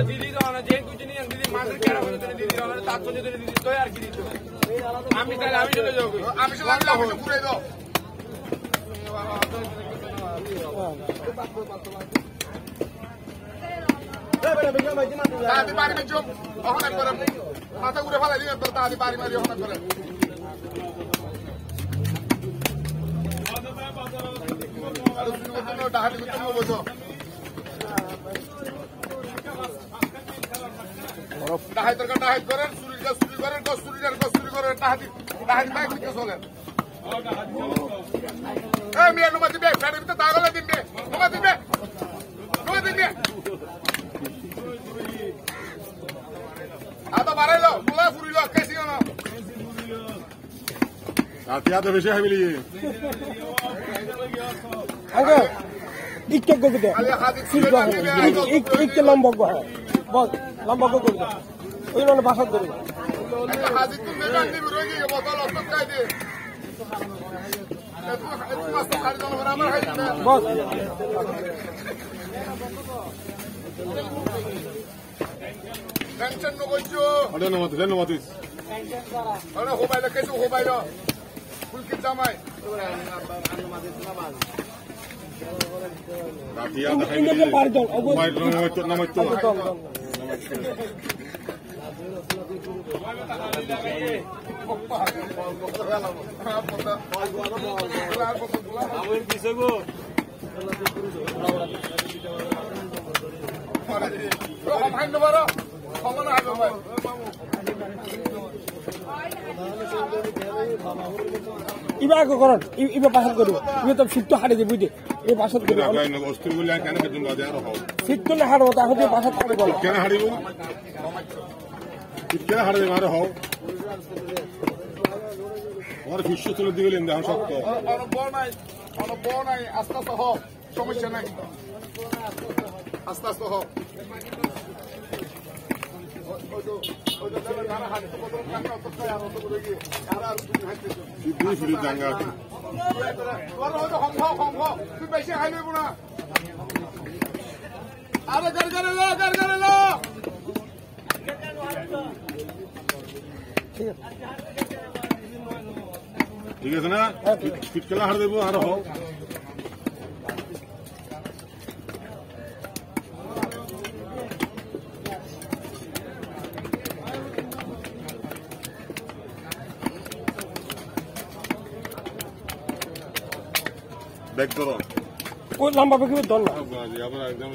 দিদি যে কিছু নিয়ে দিদি মাছের কেনা করে দিদি তার জন্য দিদি তো আর কি দিত আমি তাহলে আমি চলে যাবো আমি চলে যাবো ঘুরে দাও তাড়াতাড়ি বাড়ি মেজো ওখানে করে মাথা ঘুরে ফেলা দিবেন তাড়াতাড়ি বাড়ি মারি ওখানে করে ডাহাতি করতে বলছো ডাহাই দরকার ডাহাই করেন চুরি করেন চুরি করেন ডাহাতি বাইক দিকে চলেন মেয়ে নুমা দিবে ফ্যানের ভিতরে দাগলে দিবে নুমা দিবে আদা বাড়াইলো পোলা ফুরিল কেসি না আতিয়া তো বেশি হাবিলি আগে ইকে গো দে ইকে লম্বা গো বল লম্বা গো করবে ওই মানে বাসা করবে হাজি তুমি গান দিবি রোগী বোতল অস্ত খাই দে বস টেনশন নগইছো ধন্যবাদ আরে হোবাইলা কেসে হোবাইলা ফুলকি জামাই রাতিয়া দেখাই পারজন মোবাইল নাম তো ইবা আগে করেন ইবা পাশাত করব ইবা তো সিট তো হাড়ে যে বুঝে এই পাশাত করব অস্ত্র বলে কেন কেন বাজে আর হও সিট তো না হাড়ো তা হতে পাশাত করে বল কেন হাড়িব কেন হাড়ে মার হও আর বিশ্ব তুলে দিবেন দেখো শক্ত অনবর নাই আস্তে আস্তে হও সমস্যা নাই আস্তে আস্তে হও বেশি খাই নেব না আরে গাড়ি লো ঠিক আছে না ফিট খেলা হার দেবো আর হোক ব্যাগ ধরো ওই লম্বা বেগে ধর না আবার একদম